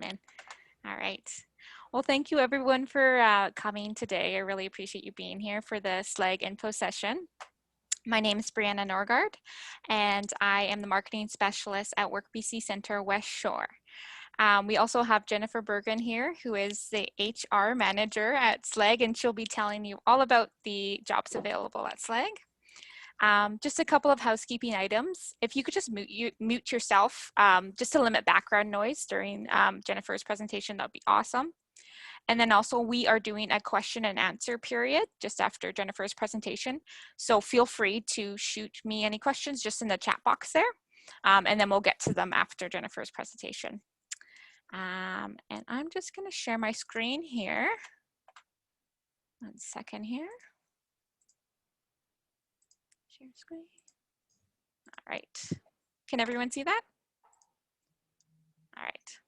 in. All right. Well, thank you everyone for coming today. I really appreciate you being here for the Slegg info session. My name is Brianna Norgard, and I am the marketing specialist at Work BC Center West Shore. We also have Jennifer Bergen here, who is the HR manager at Slegg, and she'll be telling you all about the jobs available at Slegg. Just a couple of housekeeping items. If you could just mute yourself, just to limit background noise during Jennifer's presentation, that would be awesome. And then also we are doing a question and answer period just after Jennifer's presentation. So feel free to shoot me any questions just in the chat box there. And then we'll get to them after Jennifer's presentation. And I'm just gonna share my screen here. 1 second here. Share screen. All right. Can everyone see that? All right.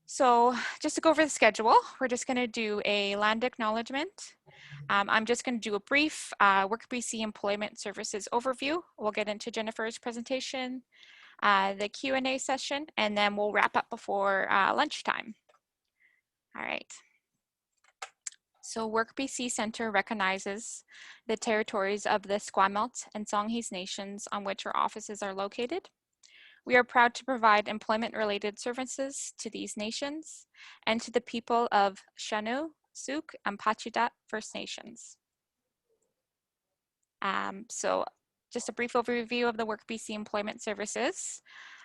So just to go over the schedule, we're just going to do a land acknowledgement. I'm just going to do a brief Work BC Employment Services overview. We'll get into Jennifer's presentation, the Q&A session, and then we'll wrap up before lunchtime. All right. So Work BC Center recognizes the territories of the Squamish and Songhees nations on which our offices are located. We are proud to provide employment-related services to these nations and to the people of Shanu, Suk, and Pachidat First Nations. So just a brief overview of the Work BC Employment Services.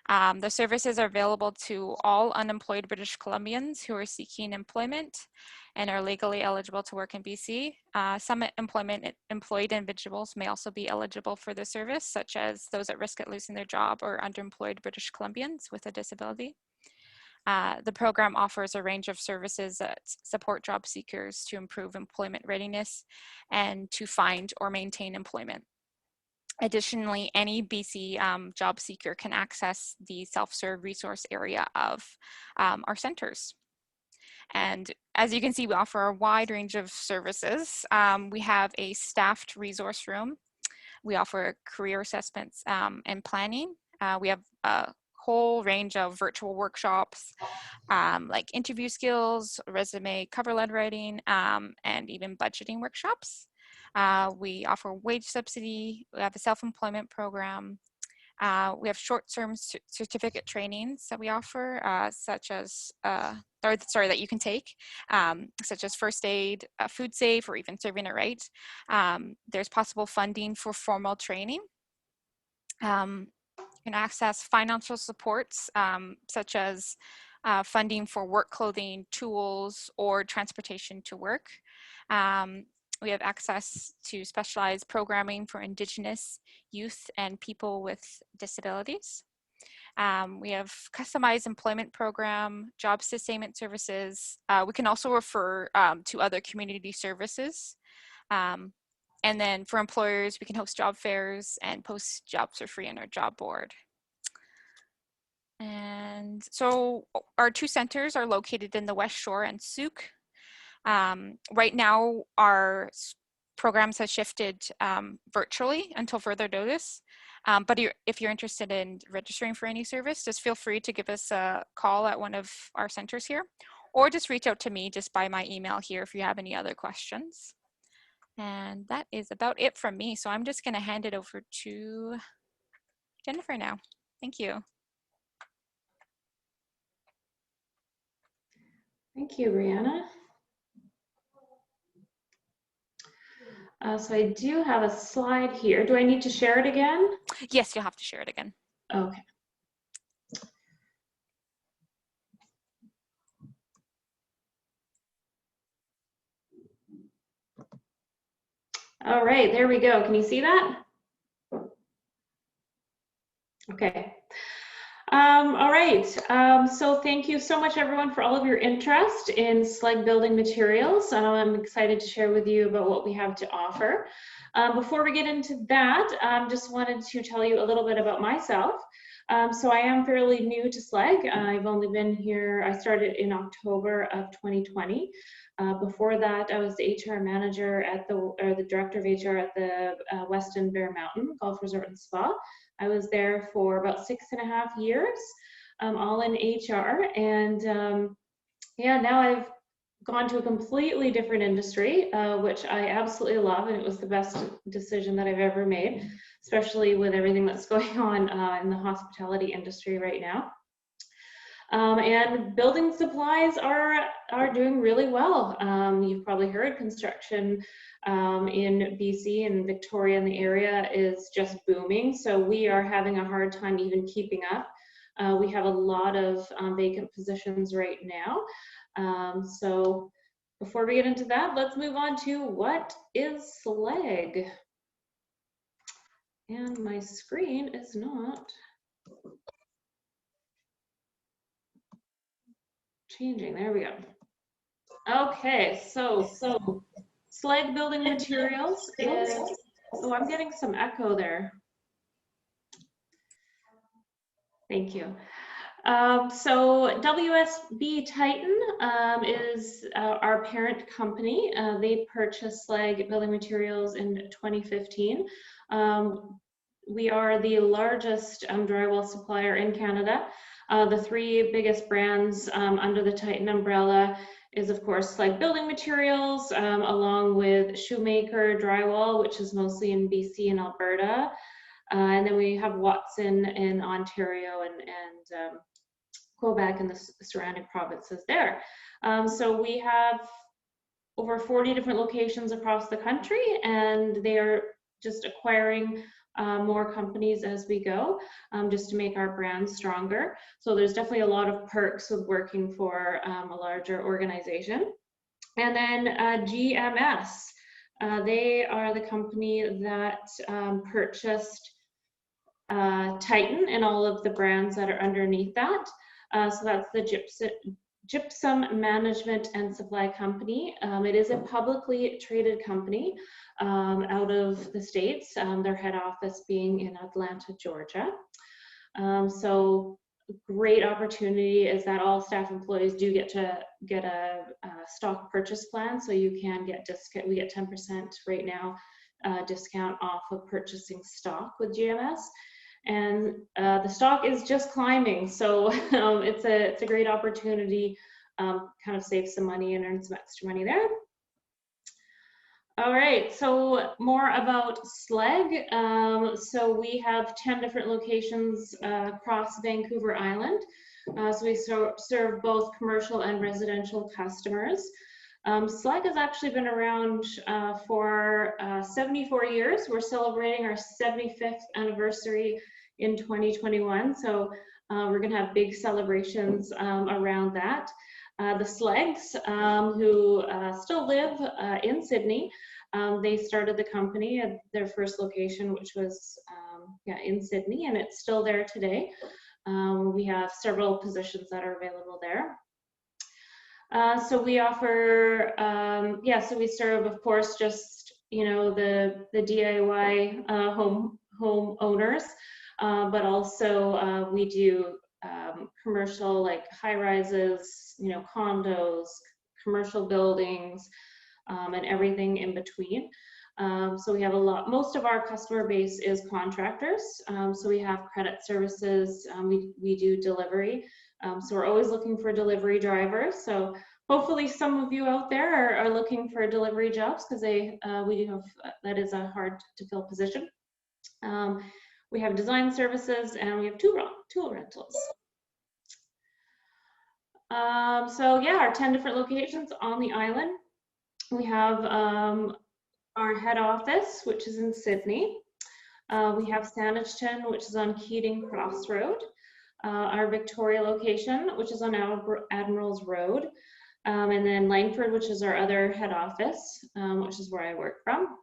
The services are available to all unemployed British Columbians who are seeking employment and are legally eligible to work in BC. Some employed individuals may also be eligible for the service, such as those at risk at losing their job or underemployed British Columbians with a disability. The program offers a range of services that support job seekers to improve employment readiness and to find or maintain employment. Additionally, any BC job seeker can access the self-serve resource area of our centers. And as you can see, we offer a wide range of services. We have a staffed resource room. We offer career assessments and planning. We have a whole range of virtual workshops like interview skills, resume cover letter writing, and even budgeting workshops. We offer wage subsidy. We have a self-employment program. We have short-term certificate trainings that we offer, such as, that you can take, such as first aid, food safe, or even serving it right. There's possible funding for formal training. You can access financial supports, such as funding for work clothing, tools, or transportation to work. We have access to specialized programming for Indigenous youth and people with disabilities. We have customized employment program, job sustainment services. We can also refer to other community services. And then for employers, we can host job fairs and post jobs for free on our job board. And so our 2 centers are located in the West Shore and Sooke. Right now, our programs have shifted virtually until further notice. But if you're interested in registering for any service, just feel free to give us a call at one of our centers here, or just reach out to me just by my email here if you have any other questions. And that is about it from me. So I'm just going to hand it over to Jennifer now. Thank you. Thank you, Brianna. So I do have a slide here. Do I need to share it again? Yes, you'll have to share it again. Okay. All right, there we go. Can you see that? Okay. All right, so thank you so much everyone for all of your interest in Slegg building materials. I'm excited to share with you about what we have to offer. Before we get into that, just wanted to tell you a little bit about myself. So I am fairly new to Slegg. I've only been here, I started in October of 2020. Before that, I was the HR manager at the director of HR at the Weston Bear Mountain Golf Resort and Spa. I was there for about 6.5 years. all in HR. And yeah, now I've gone to a completely different industry, which I absolutely love, and it was the best decision that I've ever made, especially with everything that's going on in the hospitality industry right now. And building supplies are doing really well. You've probably heard construction in BC and Victoria in the area is just booming. So we are having a hard time even keeping up. We have a lot of vacant positions right now. So before we get into that, let's move on to what is Slegg. And my screen is not changing. There we go. Okay, so Slegg Building Materials is, oh, I'm getting some echo there. Thank you. So WSB Titan is our parent company. They purchased Slegg Building Materials in 2015. We are the largest drywall supplier in Canada. The three biggest brands under the Titan umbrella is, of course, Slegg Building Materials, along with Shoemaker Drywall, which is mostly in BC and Alberta. And then we have Watson in Ontario and Quebec and the surrounding provinces there. So we have over 40 different locations across the country, and they are just acquiring more companies as we go, just to make our brand stronger. So there's definitely a lot of perks with working for a larger organization. And then GMS, they are the company that purchased Titan and all of the brands that are underneath that. So that's the Gypsum Management and Supply Company. It is a publicly traded company out of the States, their head office being in Atlanta, Georgia. So great opportunity is that all staff employees do get a stock purchase plan, so you can get discount. We get 10% right now discount off of purchasing stock with GMS. And the stock is just climbing, so it's a great opportunity, kind of save some money and earn some extra money there. All right, so more about Slegg. So we have 10 different locations across Vancouver Island. So we serve both commercial and residential customers. Slegg has actually been around for 74 years. We're celebrating our 75th anniversary in 2021. So we're gonna have big celebrations around that. The Sleggs, who still live in Sydney, they started the company at their first location, which was in Sydney, and it's still there today. We have several positions that are available there. So we offer, so we serve, of course, just, you know, the DIY home owners, but also we do commercial, like high rises, you know, condos, commercial buildings, and everything in between. So we have most of our customer base is contractors. So we have credit services, we do delivery. So we're always looking for delivery drivers. So hopefully some of you out there are looking for delivery jobs, because we do have, that is a hard to fill position. We have design services, and we have tool rentals. So yeah, our 10 different locations on the island. We have our head office, which is in Sydney. We have Saanich, which is on Keating Crossroad. Our Victoria location, which is on Admirals Road. And then Langford, which is our other head office, which is where I work from.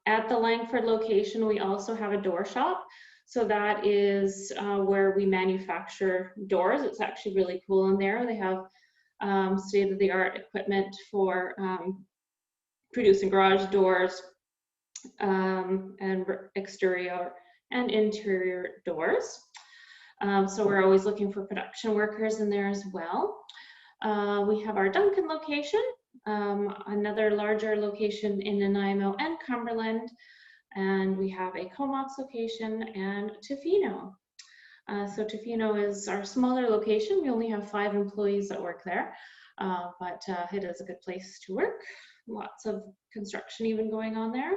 At the Langford location, we also have a door shop. So that is where we manufacture doors. It's actually really cool in there. They have state-of-the-art equipment for producing garage doors and exterior and interior doors. So we're always looking for production workers in there as well. We have our Duncan location, another larger location in Nanaimo and Cumberland, and we have a Comox location and Tofino. So Tofino is our smaller location. We only have 5 employees that work there, but it is a good place to work. Lots of construction even going on there.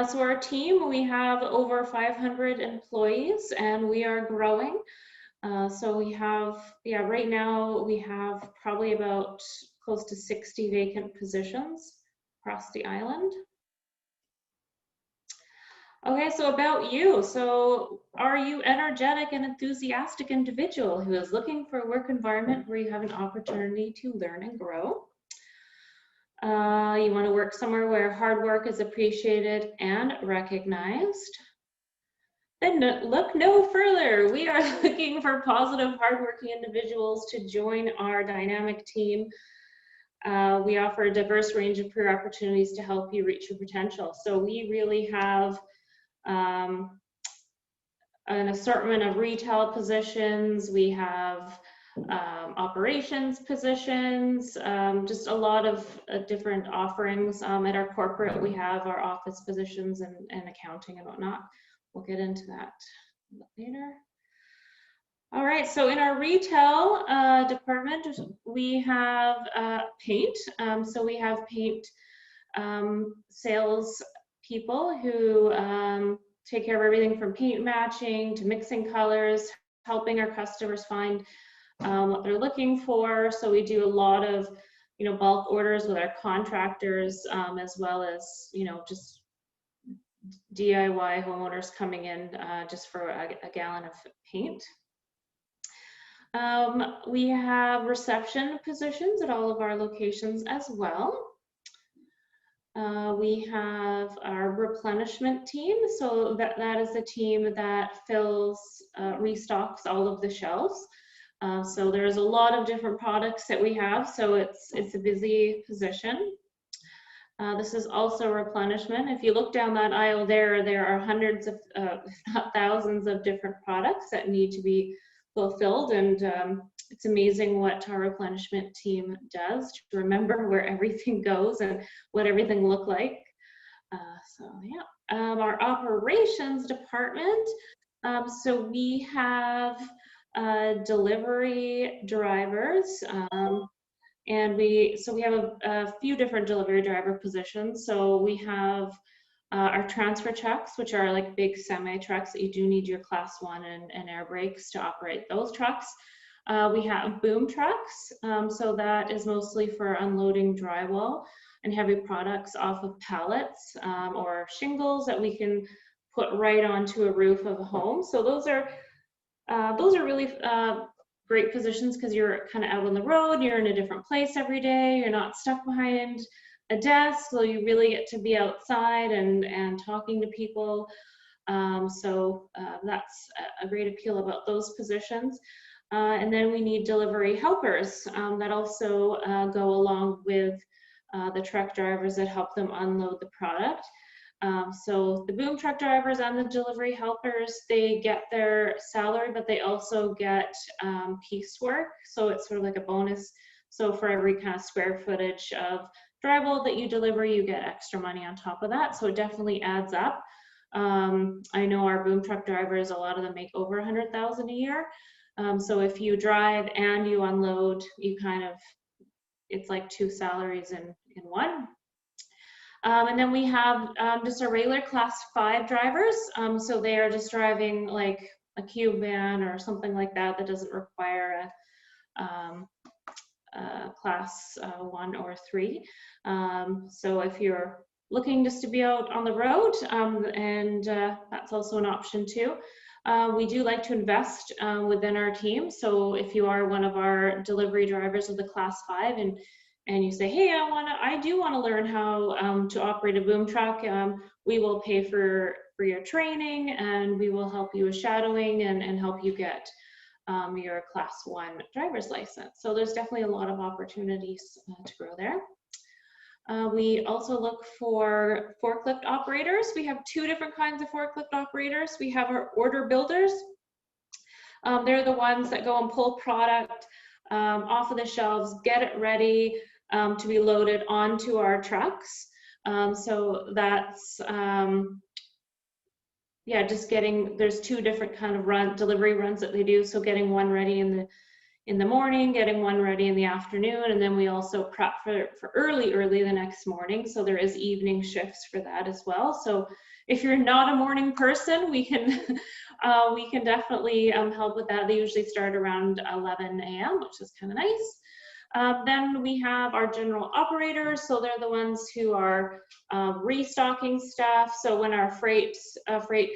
So our team, we have over 500 employees and we are growing. So we have, right now we have probably about close to 60 vacant positions across the island. Okay, so about you. So are you energetic and enthusiastic individual who is looking for a work environment where you have an opportunity to learn and grow? You want to work somewhere where hard work is appreciated and recognized? Then look no further. We are looking for positive, hardworking individuals to join our dynamic team. We offer a diverse range of career opportunities to help you reach your potential. So we really have an assortment of retail positions. We have operations positions, just a lot of different offerings. At our corporate, we have our office positions and accounting and whatnot. We'll get into that later. All right, so in our retail department, we have paint. So we have paint sales people who take care of everything from paint matching to mixing colors, helping our customers find what they're looking for. So we do a lot of, bulk orders with our contractors, as well as, just DIY homeowners coming in just for a gallon of paint. We have reception positions at all of our locations as well. We have our replenishment team. So that is the team that fills, restocks all of the shelves. So there's a lot of different products that we have. So it's a busy position. This is also replenishment. If you look down that aisle there are hundreds of, if not thousands of different products that need to be fulfilled. And it's amazing what our replenishment team does to remember where everything goes and what everything looked like. Our operations department. So we have delivery drivers. And we have a few different delivery driver positions. So we have our transfer trucks, which are like big semi trucks that you do need your class 1 and air brakes to operate those trucks. We have boom trucks. So that is mostly for unloading drywall and heavy products off of pallets or shingles that we can put right onto a roof of a home. So those are really great positions because you're kind of out on the road, you're in a different place every day, you're not stuck behind a desk, so you really get to be outside and talking to people. That's a great appeal about those positions. And then we need delivery helpers that also go along with the truck drivers that help them unload the product. So the boom truck drivers and the delivery helpers, they get their salary, but they also get piecework. So it's sort of like a bonus. So for every kind of square footage of drywall that you deliver, you get extra money on top of that. So it definitely adds up. I know our boom truck drivers, a lot of them make over 100,000 a year. So if you drive and you unload, it's like 2 salaries in one. And then we have just our regular class 5 drivers. So they are just driving like a cube van or something like that that doesn't require a class 1 or 3. So if you're looking just to be out on the road, that's also an option too. We do like to invest within our team. So if you are one of our delivery drivers of the class 5 and you say, hey, I do want to learn how to operate a boom truck, we will pay for your training and we will help you with shadowing and help you get your class 1 driver's license. So there's definitely a lot of opportunities to grow there. We also look for forklift operators. We have 2 different kinds of forklift operators. We have our order builders. They're the ones that go and pull product off of the shelves, get it ready to be loaded onto our trucks. So that's yeah, just there's two different kind of delivery runs that they do. So getting one ready in the morning, getting one ready in the afternoon, and then we also prep for early the next morning. So there is evening shifts for that as well. So if you're not a morning person, we can we can definitely help with that. They usually start around 11 a.m., which is kind of nice. Then we have our general operators. So they're the ones who are restocking stuff. So when our freight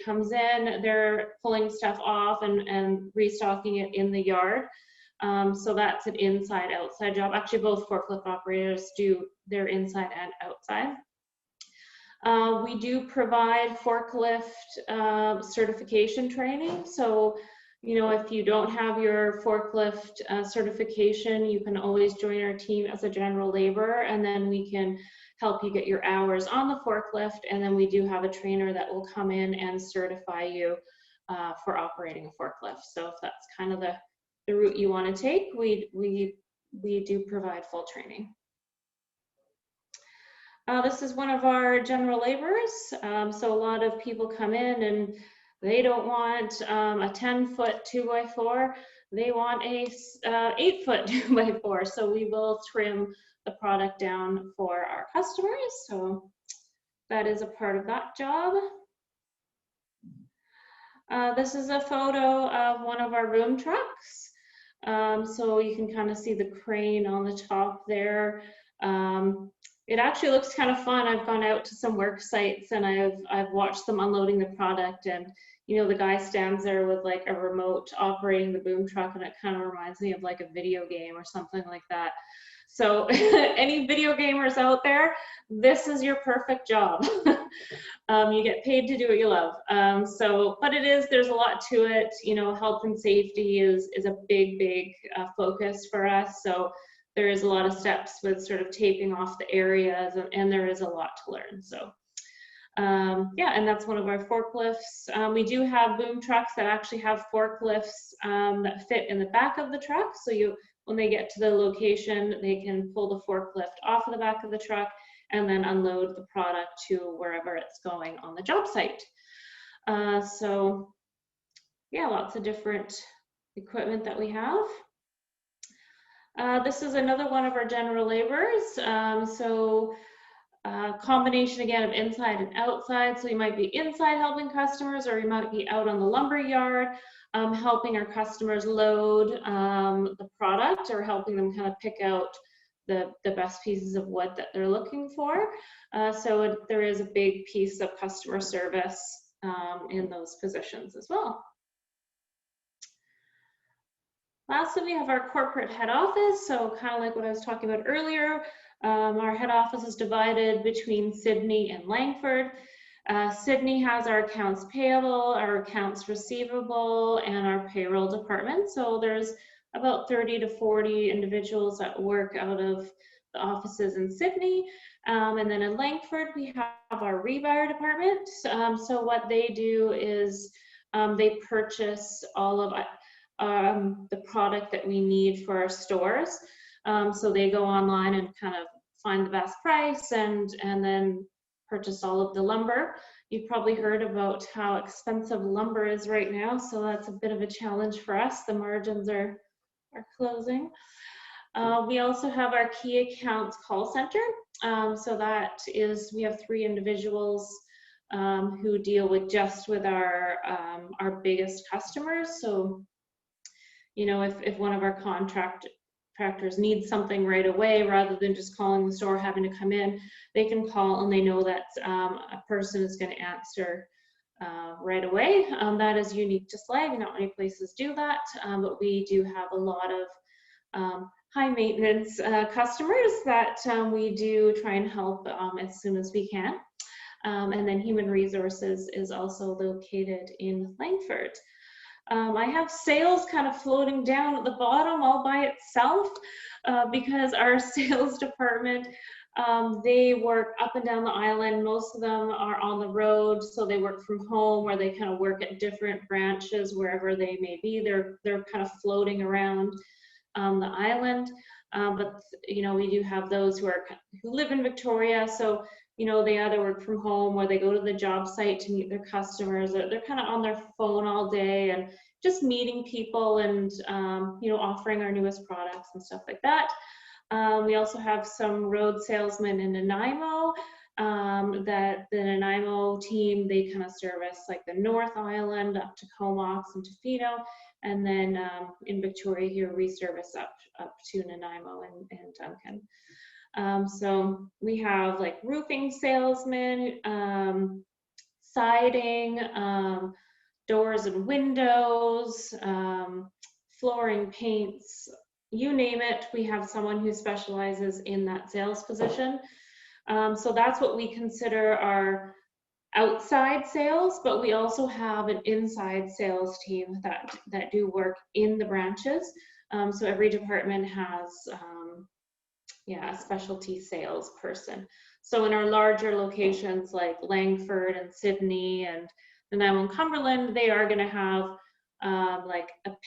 comes in, they're pulling stuff off and restocking it in the yard. So that's an inside outside job. Actually, both forklift operators do their inside and outside. We do provide forklift certification training. So, you know, if you don't have your forklift certification, you can always join our team as a general laborer, and then we can help you get your hours on the forklift. And then we do have a trainer that will come in and certify you for operating a forklift. So if that's kind of the route you want to take, we do provide full training. This is one of our general laborers. So a lot of people come in and they don't want a 10-foot 2x4. They want a 8-foot 2x4. So we will trim the product down for our customers. So that is a part of that job. This is a photo of one of our boom trucks. So you can kind of see the crane on the top there. It actually looks kind of fun. I've gone out to some work sites and I've watched them unloading the product, and you know, the guy stands there with like a remote operating the boom truck, and it kind of reminds me of like a video game or something like that. So any video gamers out there, this is your perfect job. You get paid to do what you love. But there's a lot to it. You know, health and safety is a big focus for us. So there is a lot of steps with sort of taping off the areas, and there is a lot to learn. So yeah, and that's one of our forklifts. We do have boom trucks that actually have forklifts that fit in the back of the truck. So when they get to the location, they can pull the forklift off of the back of the truck and then unload the product to wherever it's going on the job site. So yeah, lots of different equipment that we have. This is another one of our general laborers. Combination again of inside and outside. So you might be inside helping customers, or you might be out on the lumber yard helping our customers load the product, or helping them kind of pick out the best pieces of wood that they're looking for. There is a big piece of customer service in those positions as well. Lastly, we have our corporate head office. So kind of like what I was talking about earlier, our head office is divided between Sydney and Langford. Sydney has our accounts payable, our accounts receivable, and our payroll department. So there's about 30 to 40 individuals that work out of the offices in Sydney. And then in Langford, we have our rebuyer department. So what they do is they purchase all of the product that we need for our stores. So they go online and kind of find the best price and then purchase all of the lumber. You've probably heard about how expensive lumber is right now, so that's a bit of a challenge for us. The margins are closing. We also have our key accounts call center. So we have 3 individuals who deal with our biggest customers. So, you know, if one of our contractors needs something right away, rather than just calling the store, having to come in, they can call and they know that a person is going to answer right away. That is unique to Slegg. Not many places do that, but we do have a lot of high maintenance customers that we do try and help as soon as we can. And then human resources is also located in Langford. I have sales kind of floating down at the bottom all by itself because our sales department, they work up and down the island. Most of them are on the road, so they work from home, or they kind of work at different branches wherever they may be. They're kind of floating around the island. But you know, we do have those who live in Victoria. So you know, they either work from home or they go to the job site to meet their customers. They're kind of on their phone all day and just meeting people and, you know, offering our newest products and stuff like that. We also have some road salesmen in Nanaimo that the Nanaimo team, they kind of service like the North Island up to Comox and Tofino. And then in Victoria here, we service up to Nanaimo and Duncan. So we have like roofing salesmen, siding, doors and windows, flooring, paints, you name it. We have someone who specializes in that sales position. So that's what we consider our outside sales, but we also have an inside sales team that do work in the branches. So every department has a specialty sales person. So in our larger locations like Langford and Sydney and Nanaimo and Cumberland, they are going to have like an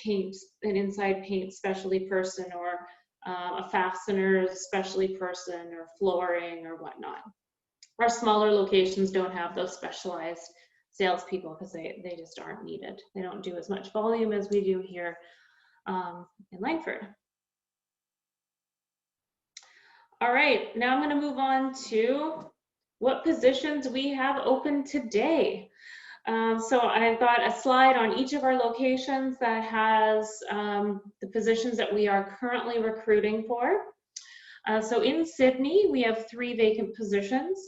inside paint specialty person, or a fasteners specialty person, or flooring or whatnot. Our smaller locations don't have those specialized salespeople because they just aren't needed. They don't do as much volume as we do here in Langford. All right, now I'm going to move on to what positions we have open today. So I've got a slide on each of our locations that has the positions that we are currently recruiting for. So in Sydney, we have 3 vacant positions.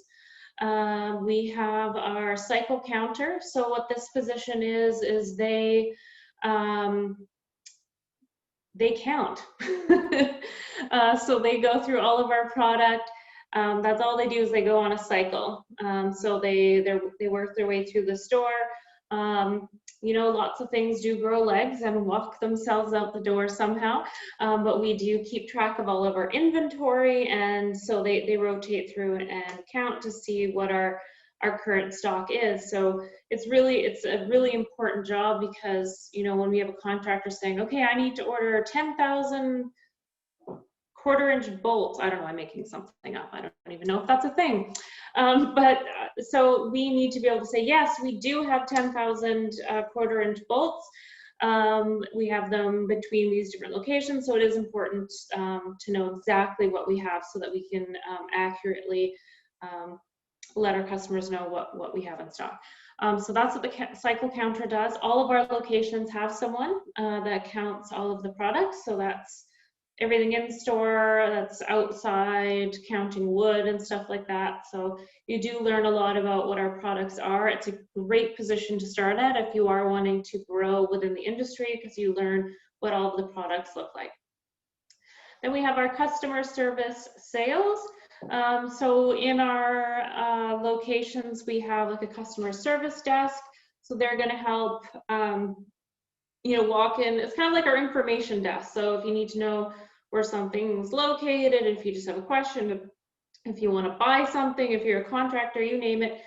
We have our cycle counter. So what this position is they count. So they go through all of our product. That's all they do, is they go on a cycle. So they work their way through the store. You know, lots of things do grow legs and walk themselves out the door somehow, but we do keep track of all of our inventory, and so they rotate through and count to see what our current stock is. So it's a really important job, because, you know, when we have a contractor saying, okay, I need to order 10,000 quarter-inch bolts. I don't know, I'm making something up. I don't even know if that's a thing. So we need to be able to say, yes, we do have 10,000 quarter-inch bolts. We have them between these different locations. So it is important to know exactly what we have, so that we can accurately let our customers know what we have in stock. So that's what the cycle counter does. All of our locations have someone that counts all of the products. So that's everything in store, that's outside, counting wood and stuff like that. So you do learn a lot about what our products are. It's a great position to start at if you are wanting to grow within the industry, because you learn what all of the products look like. Then we have our customer service sales. So in our locations, we have like a customer service desk. So they're going to help you know, walk in. It's kind of like our information desk. So if you need to know where something's located, if you just have a question, if you want to buy something, if you're a contractor, you name it,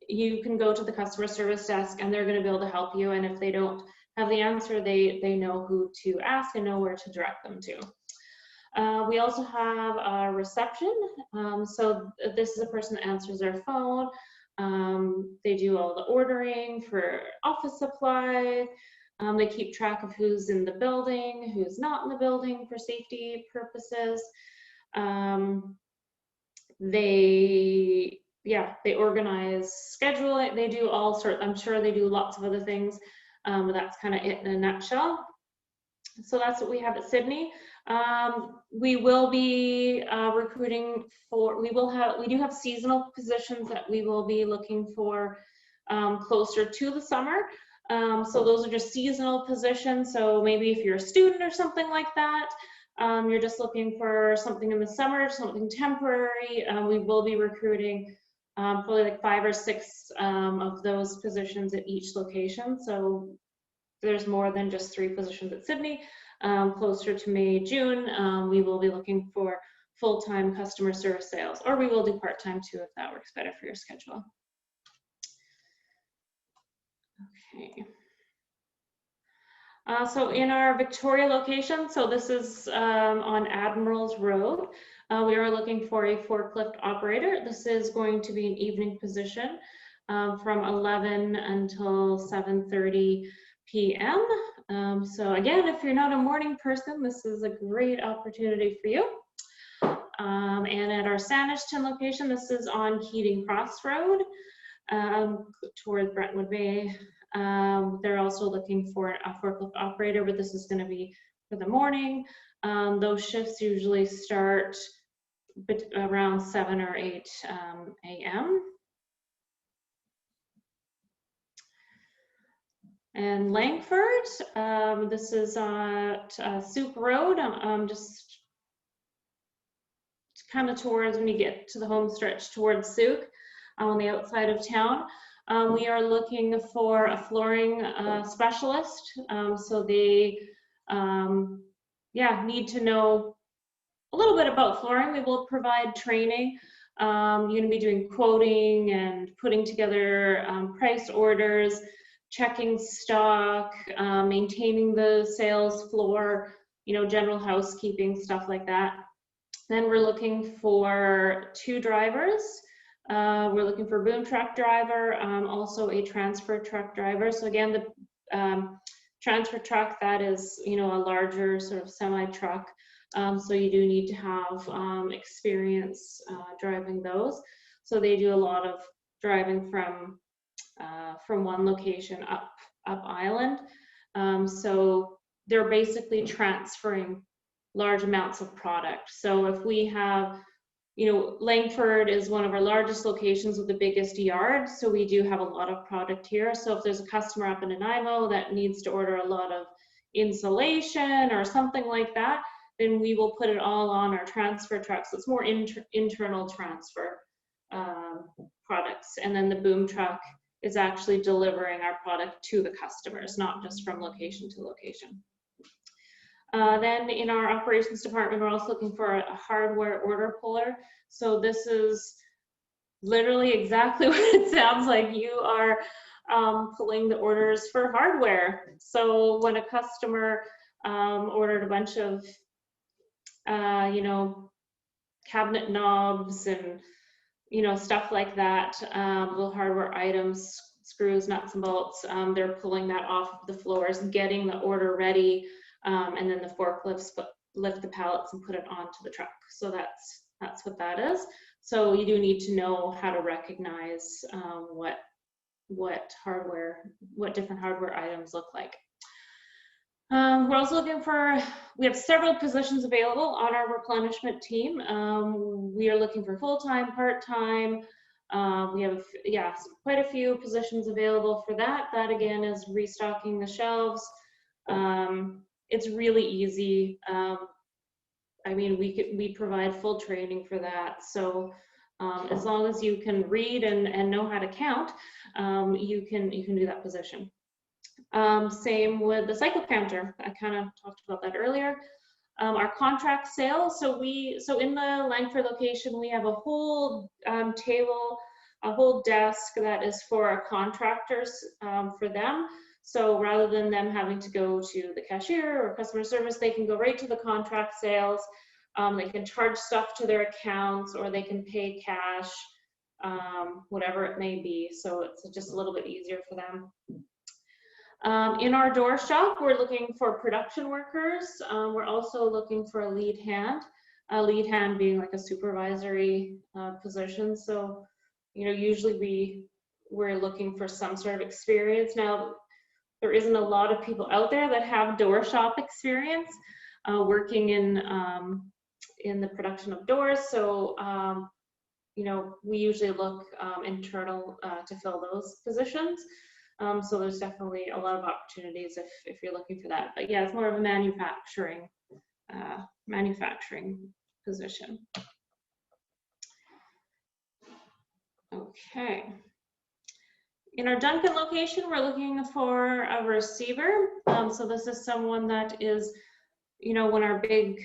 you can go to the customer service desk and they're going to be able to help you. And if they don't have the answer, they know who to ask and know where to direct them to. We also have a reception. So this is a person that answers their phone. They do all the ordering for office supplies. They keep track of who's in the building, who's not in the building for safety purposes. They organize scheduling. They do all sorts. I'm sure they do lots of other things, but that's kind of it in a nutshell. So that's what we have at Sydney. We will be recruiting for. We do have seasonal positions that we will be looking for closer to the summer. So those are just seasonal positions. So maybe if you're a student or something like that, you're just looking for something in the summer, something temporary. We will be recruiting probably like 5 or 6 of those positions at each location. So there's more than just 3 positions at Sydney. Closer to May, June, we will be looking for full-time customer service sales, or we will do part-time too if that works better for your schedule. Okay. So in our Victoria location, so this is on Admirals Road, we are looking for a forklift operator. This is going to be an evening position from 11 until 7:30 p.m. So again, if you're not a morning person, this is a great opportunity for you. And at our Sanishton location, this is on Keating Cross Road towards Brentwood Bay. They're also looking for a forklift operator, but this is going to be for the morning. Those shifts usually start around 7 or 8 a.m. And Langford, this is at Souk Road, just kind of towards when you get to the home stretch towards Souk, on the outside of town. We are looking for a flooring specialist. So they, need to know a little bit about flooring. We will provide training. You're going to be doing quoting and putting together price orders, checking stock, maintaining the sales floor, general housekeeping, stuff like that. Then we're looking for 2 drivers. We're looking for a boom truck driver, also a transfer truck driver. So again, the transfer truck, that is, a larger sort of semi truck. So you do need to have experience driving those. So they do a lot of driving from one location up island. So they're basically transferring large amounts of product. So if we have, Langford is one of our largest locations with the biggest yard, so we do have a lot of product here. So if there's a customer up in Nanaimo that needs to order a lot of insulation or something like that, then we will put it all on our transfer trucks. So it's more internal transfer products. And then the boom truck is actually delivering our product to the customers, not just from location to location. Then in our operations department, we're also looking for a hardware order puller. So this is literally exactly what it sounds like. You are pulling the orders for hardware. So when a customer ordered a bunch of, cabinet knobs and, stuff like that, little hardware items, screws, nuts and bolts, they're pulling that off of the floors, getting the order ready, and then the forklifts lift the pallets and put it onto the truck. So that's what that is. So you do need to know how to recognize what different hardware items look like. We're also looking for, we have several positions available on our replenishment team. We are looking for full-time, part-time. We have, quite a few positions available for that. That again is restocking the shelves. It's really easy. I mean, we provide full training for that. So as long as you can read and know how to count, you can do that position. Same with the cycle counter. I kind of talked about that earlier. Our contract sales. So in the Langford location, we have a whole table, a whole desk that is for our contractors, for them. So rather than them having to go to the cashier or customer service, they can go right to the contract sales. They can charge stuff to their accounts, or they can pay cash, whatever it may be. So it's just a little bit easier for them. In our door shop, we're looking for production workers. We're also looking for a lead hand being like a supervisory position. So, usually we're looking for some sort of experience. Now, there isn't a lot of people out there that have door shop experience working in the production of doors. So, we usually look internal to fill those positions. So there's definitely a lot of opportunities if you're looking for that. But yeah, it's more of a manufacturing position. Okay. In our Duncan location, we're looking for a receiver. So this is someone that is, when our big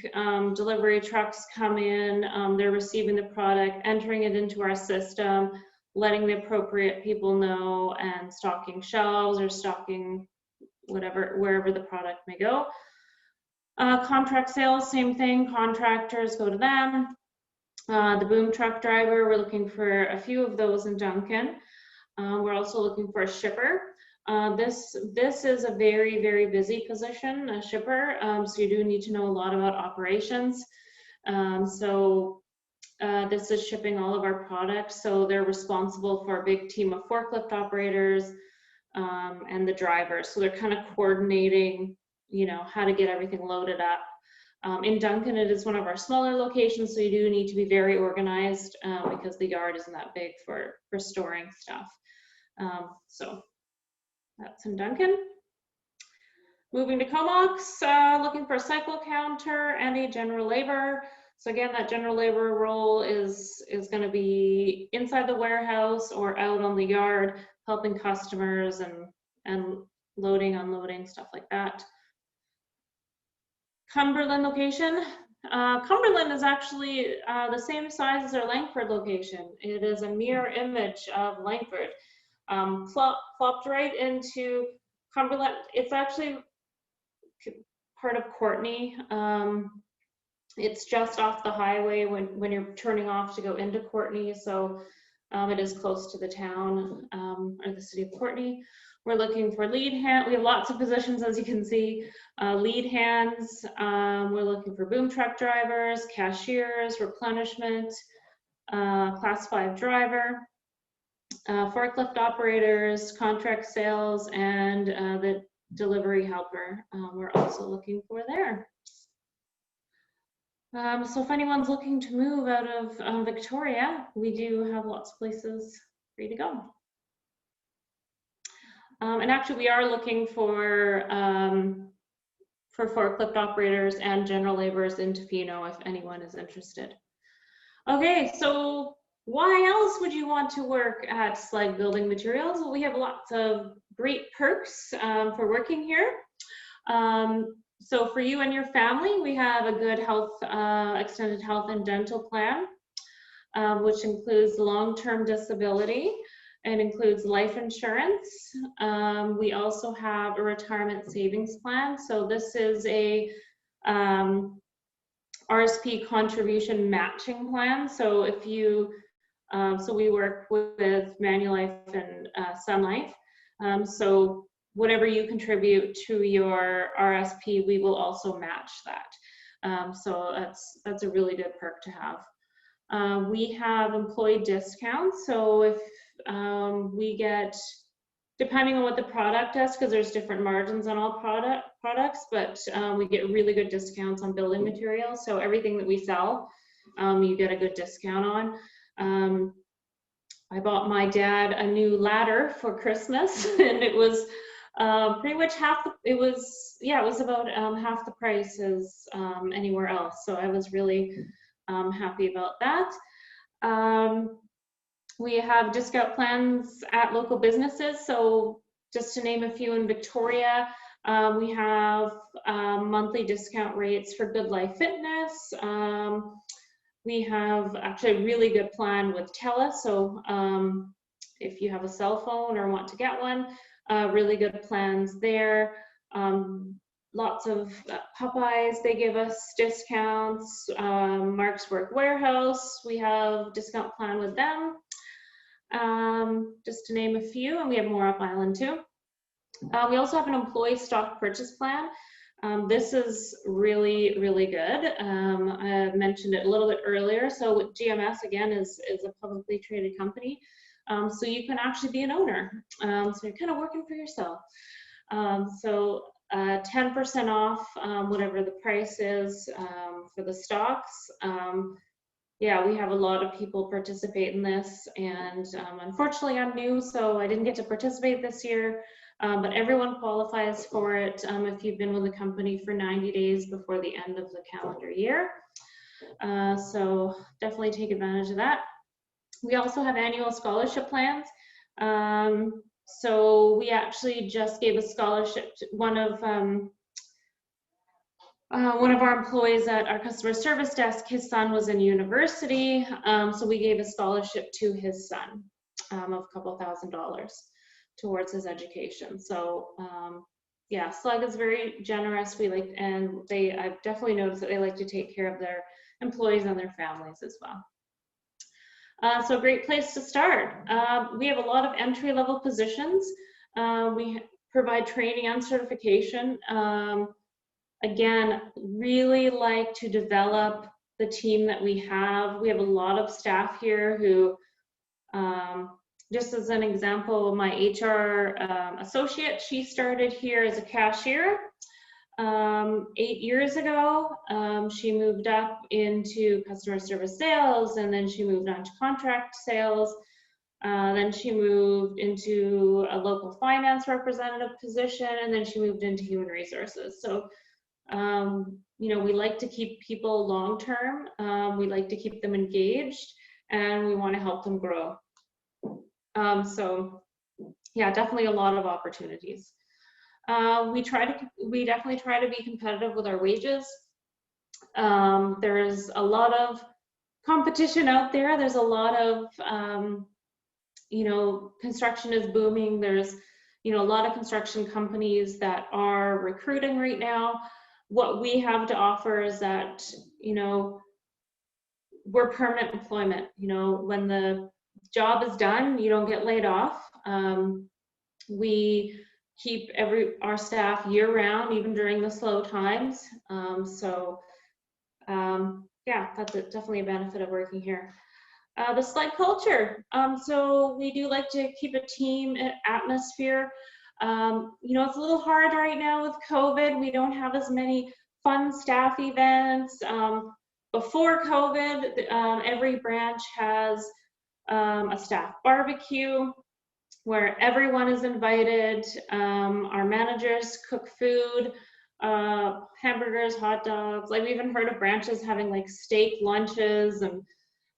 delivery trucks come in, they're receiving the product, entering it into our system, letting the appropriate people know, and stocking shelves or stocking wherever the product may go. Contract sales, same thing, contractors go to them. The boom truck driver, we're looking for a few of those in Duncan. We're also looking for a shipper. This is a very, very busy position, a shipper, so you do need to know a lot about operations. This is shipping all of our products, so they're responsible for a big team of forklift operators and the drivers. So they're kind of coordinating, you know, how to get everything loaded up. In Duncan, it is one of our smaller locations, so you do need to be very organized because the yard isn't that big for storing stuff. So that's in Duncan. Moving to Comox, looking for a cycle counter and a general labor. So again, that general labor role is going to be inside the warehouse or out on the yard, helping customers and loading, unloading, stuff like that. Cumberland location. Cumberland is actually the same size as our Langford location. It is a mirror image of Langford. Plopped right into Cumberland. It's actually part of Courtenay. It's just off the highway when you're turning off to go into Courtenay, so it is close to the town or the city of Courtenay. We're looking for lead hand. We have lots of positions, as you can see. Lead hands. We're looking for boom truck drivers, cashiers, replenishment, class 5 driver, forklift operators, contract sales, and the delivery helper. We're also looking for there. So if anyone's looking to move out of Victoria, we do have lots of places for you to go. And actually, we are looking for forklift operators and general laborers in Tofino if anyone is interested. Okay, so why else would you want to work at Slegg Building Materials? Well, we have lots of great perks for working here. So for you and your family, we have a good health, extended health and dental plan, which includes long-term disability and includes life insurance. We also have a retirement savings plan. So this is a RSP contribution matching plan. So if you, so we work with Manulife and Sun Life. So whatever you contribute to your RSP, we will also match that. So that's a really good perk to have. We have employee discounts. So if we get, depending on what the product is, because there's different margins on all products, but we get really good discounts on building materials. So everything that we sell, you get a good discount on. I bought my dad a new ladder for Christmas, and it was pretty much it was about half the price as anywhere else. So I was really happy about that. We have discount plans at local businesses. So just to name a few in Victoria, we have monthly discount rates for Good Life Fitness. We have actually a really good plan with TELUS. So if you have a cell phone or want to get one, really good plans there. Lots of Popeyes, they give us discounts. Mark's Work Warehouse, we have discount plan with them. Just to name a few, and we have more up island too. We also have an employee stock purchase plan. This is really, really good. I mentioned it a little bit earlier. So with GMS, again, is a publicly traded company. So you can actually be an owner. So you're kind of working for yourself. 10% off whatever the price is for the stocks. Yeah, we have a lot of people participate in this, and unfortunately I'm new, so I didn't get to participate this year, but everyone qualifies for it if you've been with the company for 90 days before the end of the calendar year. So definitely take advantage of that. We also have annual scholarship plans. So we actually just gave a scholarship to one of our employees at our customer service desk. His son was in university, so we gave a scholarship to his son of a couple $1,000s towards his education. So yeah, Slegg is very generous. And I've definitely noticed that they like to take care of their employees and their families as well. So great place to start. We have a lot of entry-level positions. We provide training and certification. Again, really like to develop the team that we have. We have a lot of staff here who, just as an example, my HR associate, she started here as a cashier 8 years ago. She moved up into customer service sales, and then she moved on to contract sales. Then she moved into a local finance representative position, and then she moved into human resources. So, we like to keep people long-term. We like to keep them engaged, and we want to help them grow. So yeah, definitely a lot of opportunities. We definitely try to be competitive with our wages. There's a lot of competition out there. There's a lot of, construction is booming. There's, a lot of construction companies that are recruiting right now. What we have to offer is that, we're permanent employment. When the job is done, you don't get laid off. We keep our staff year round, even during the slow times. Yeah, that's definitely a benefit of working here. The Slegg culture. So we do like to keep a team atmosphere. It's a little hard right now with COVID. We don't have as many fun staff events. Before COVID, every branch has a staff barbecue where everyone is invited. Our managers cook food, hamburgers, hot dogs. Like, we even heard of branches having like steak lunches and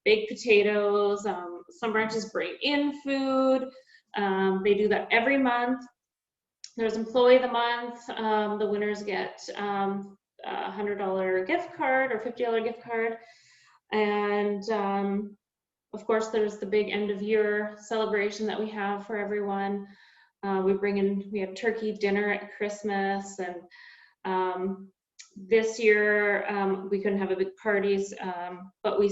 baked potatoes. Some branches bring in food. They do that every month. There's Employee of the Month. The winners get a $100 gift card or $50 gift card. And of course, there's the big end of year celebration that we have for everyone. We have turkey dinner at Christmas, and this year we couldn't have a big parties, but we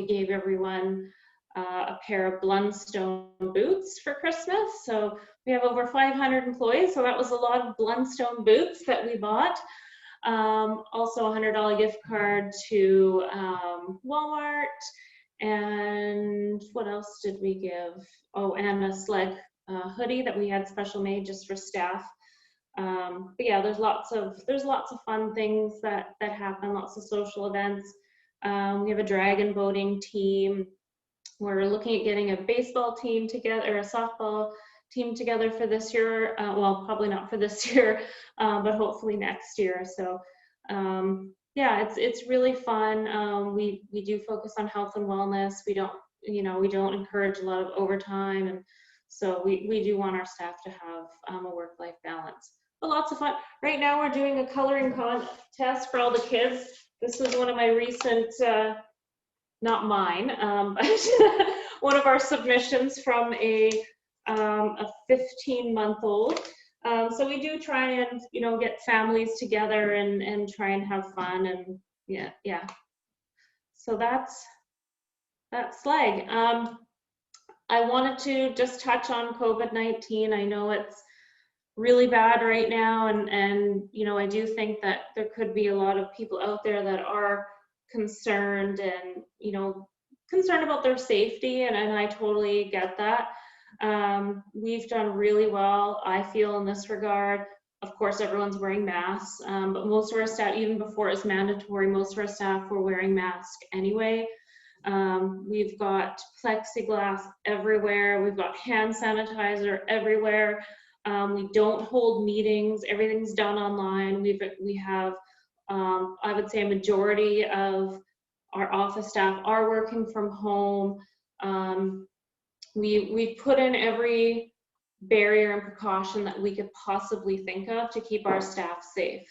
gave everyone a pair of Blundstone boots for Christmas. So we have over 500 employees, so that was a lot of Blundstone boots that we bought. Also a $100 gift card to Walmart. And what else did we give? Oh, and a Slegg hoodie that we had special made just for staff. But yeah, there's lots of fun things that happen, lots of social events. We have a dragon boating team. We're looking at getting a baseball team together, or a softball team together for this year. Well, probably not for this year, but hopefully next year. So yeah, it's really fun. We do focus on health and wellness. We don't encourage a lot of overtime, and so we do want our staff to have a work-life balance. But lots of fun. Right now we're doing a coloring contest for all the kids. This was one of my recent, not mine, but one of our submissions from a 15-month-old. So we do try and get families together and try and have fun, and yeah. So that's Slegg. I wanted to just touch on COVID-19. I know it's really bad right now, and I do think that there could be a lot of people out there that are concerned and concerned about their safety, and I totally get that. We've done really well, I feel, in this regard. Of course, everyone's wearing masks, but most of our staff, even before it's mandatory, most of our staff were wearing masks anyway. We've got plexiglass everywhere. We've got hand sanitizer everywhere. We don't hold meetings. Everything's done online. We have, I would say, a majority of our office staff are working from home. We've put in every barrier and precaution that we could possibly think of to keep our staff safe.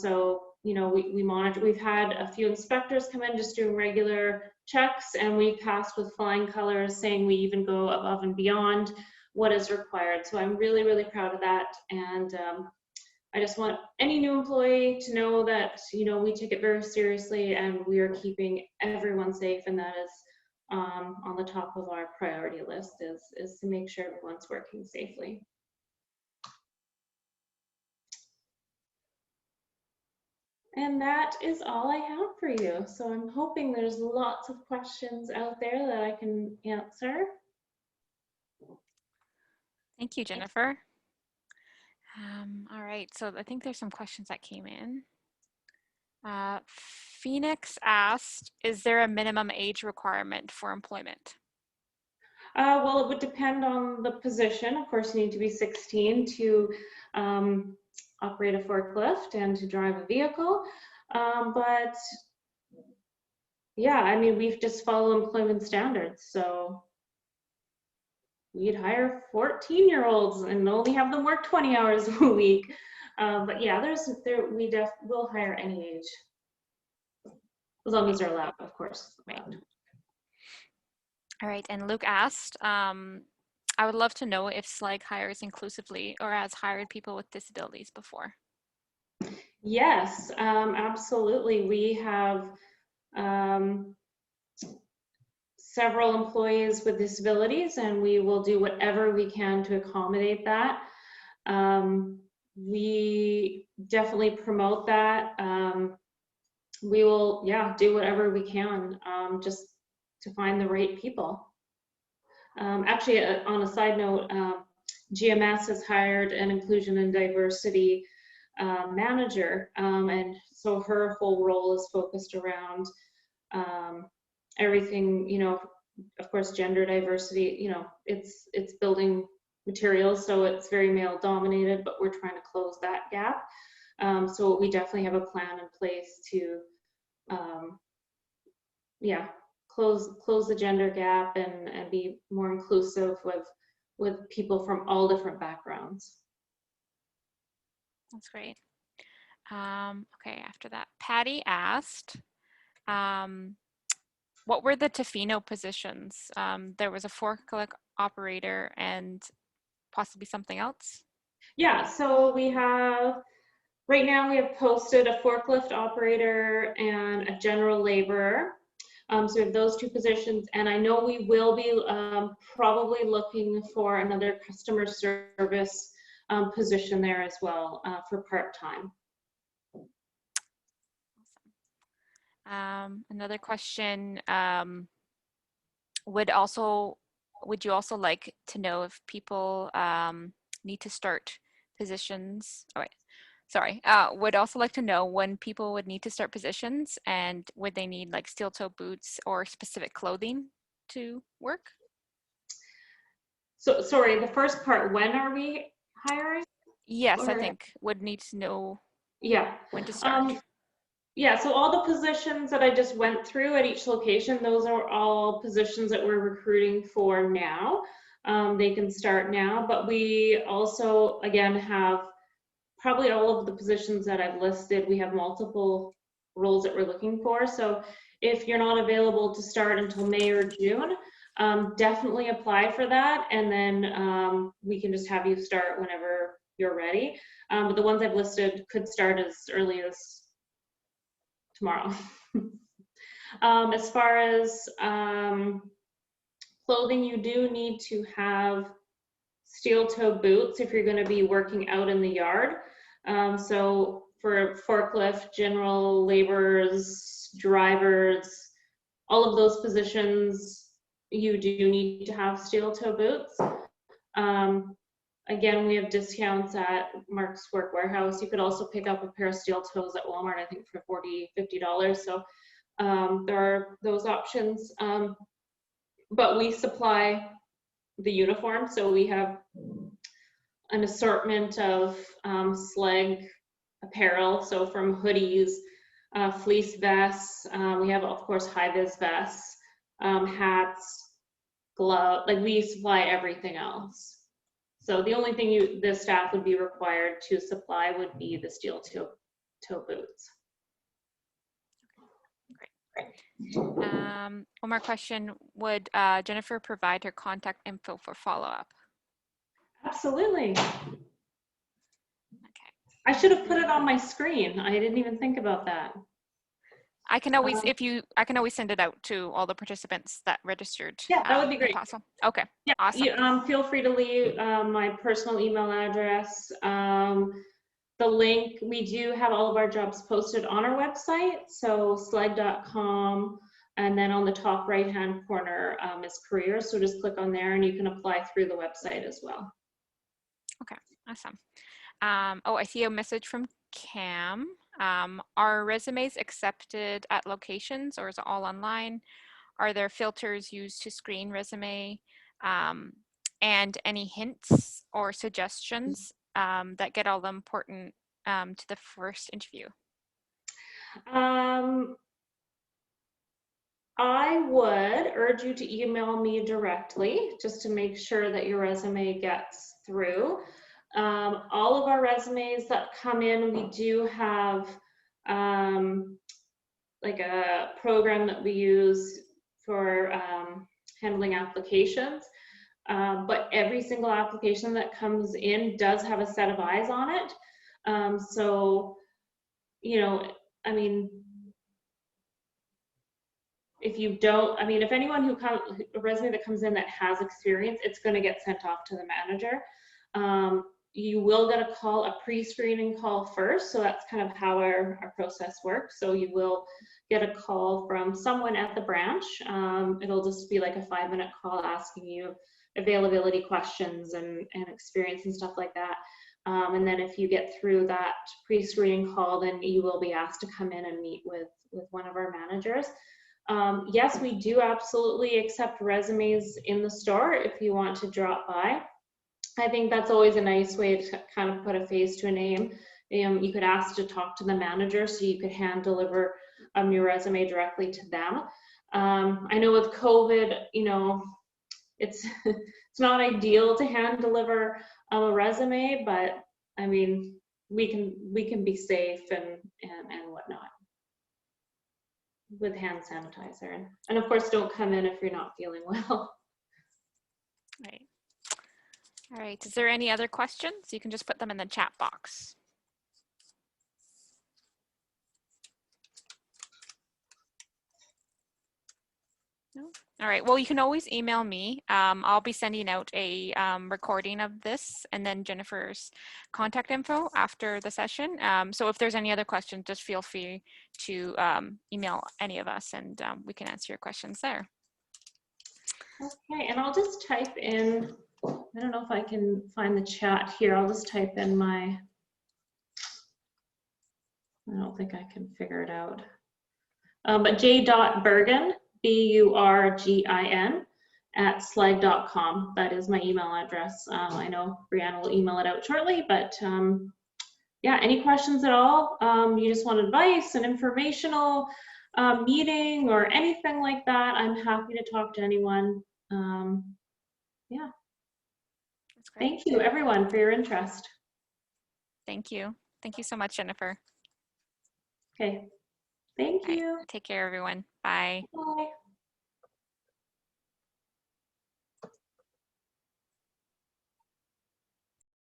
So we monitor. We've had a few inspectors come in just doing regular checks, and we passed with flying colors, saying we even go above and beyond. what is required. So I'm really, really proud of that. And I just want any new employee to know that, you know, we take it very seriously and we are keeping everyone safe. And that is on the top of our priority list is to make sure everyone's working safely. And that is all I have for you. So I'm hoping there's lots of questions out there that I can answer. Thank you, Jennifer. All right, so I think there's some questions that came in. Phoenix asked, is there a minimum age requirement for employment? Well, it would depend on the position. Of course, you need to be 16 to operate a forklift and to drive a vehicle. But yeah, I mean, we've just follow employment standards. So we'd hire 14-year-olds and only have them work 20 hours a week. But yeah, we will hire any age, as long as they're allowed, of course. Right. All right, and Luke asked, I would love to know if Slegg hires inclusively or has hired people with disabilities before. Yes, absolutely. We have several employees with disabilities, and we will do whatever we can to accommodate that. We definitely promote that. We will, yeah, do whatever we can just to find the right people. Actually, on a side note, GMS has hired an inclusion and diversity manager, and so her whole role is focused around everything, you know, of course, gender diversity, you know, it's building materials, so it's very male dominated, but we're trying to close that gap. So we definitely have a plan in place to, yeah, close the gender gap and be more inclusive with people from all different backgrounds. That's great. Okay, after that, Patty asked, what were the Tofino positions? There was a forklift operator and possibly something else. Yeah, so we have, right now we have posted a forklift operator and a general laborer. So we have those two positions, and I know we will be probably looking for another customer service position there as well for part-time. Awesome. Another question, would you also like to know if people need to start positions? Oh, wait, sorry. Would also like to know when people would need to start positions and would they need like steel toe boots or specific clothing to work? So sorry, the first part, when are we hiring? Yes, I Or, think would need to know yeah. when to start. Yeah, so all the positions that I just went through at each location, those are all positions that we're recruiting for now. They can start now, but we also, again, have probably all of the positions that I've listed. We have multiple roles that we're looking for. So if you're not available to start until May or June, definitely apply for that. And then we can just have you start whenever you're ready. But the ones I've listed could start as early as tomorrow. As far as clothing, you do need to have steel toe boots if you're going to be working out in the yard. So for forklift, general laborers, drivers, all of those positions, you do need to have steel toe boots. Again, we have discounts at Mark's Work Warehouse. You could also pick up a pair of steel toes at Walmart, I think for $40, $50. So there are those options. But we supply the uniform, so we have an assortment of Slegg apparel, so from hoodies, fleece vests, we have, of course, high-vis vests, hats, gloves, like we supply everything else. So the only thing the staff would be required to supply would be the steel toe boots. One more question. Would Jennifer provide her contact info for follow-up? Absolutely. Okay. I should have put it on my screen. I didn't even think about that. I can always, Um, I can always send it out to all the participants that registered, yeah, that would be if great. possible. Okay, Yeah, awesome. you, feel free to leave my personal email address. The link, we do have all of our jobs posted on our website, so slegg.com, and then on the top right-hand corner is careers, so just click on there and you can apply through the website as well. Okay, awesome. Oh, I see a message from Cam. Are resumes accepted at locations or is it all online? Are there filters used to screen resume? And any hints or suggestions that get all the important to the first interview? Um, I would urge you to email me directly just to make sure that your resume gets through. All of our resumes that come in, we do have like a program that we use for handling applications. But every single application that comes in does have a set of eyes on it. So, you know, I mean, if you don't, I mean, if anyone who comes, a resume that comes in that has experience, it's going to get sent off to the manager. You will get a call, a pre-screening call first. So that's kind of how our process works. So you will get a call from someone at the branch. It'll just be like a 5-minute call asking you availability questions and experience and stuff like that. And then if you get through that pre-screening call, then you will be asked to come in and meet with one of our managers. Yes, we do absolutely accept resumes in the store if you want to drop by. I think that's always a nice way to kind of put a face to a name. You could ask to talk to the manager so you could hand deliver your resume directly to them. I know with COVID, you know, it's it's not ideal to hand deliver a resume, but I mean, we can be safe and whatnot with hand sanitizer. And of course, don't come in if you're not feeling well. Right. All right. Is there any other questions? You can just put them in the chat box. No? All right. Well, you can always email me. I'll be sending out a recording of this and then Jennifer's contact info after the session. So if there's any other questions, just feel free to email any of us and we can answer your questions there. Okay, and I'll just type in, I don't know if I can find the chat here. I'll just type in my, I don't think I can figure it out. But j.burgin, B-U-R-G-I-N, at slegg.com. That is my email address. I know Brianna will email it out shortly, but yeah, any questions at all? You just want advice, an informational meeting, or anything like that, I'm happy to talk to anyone. Yeah. That's great. Thank you, everyone, for your interest. Thank you. Thank you so much, Jennifer. Okay. Thank All right. you. Take care, everyone. Bye. Bye.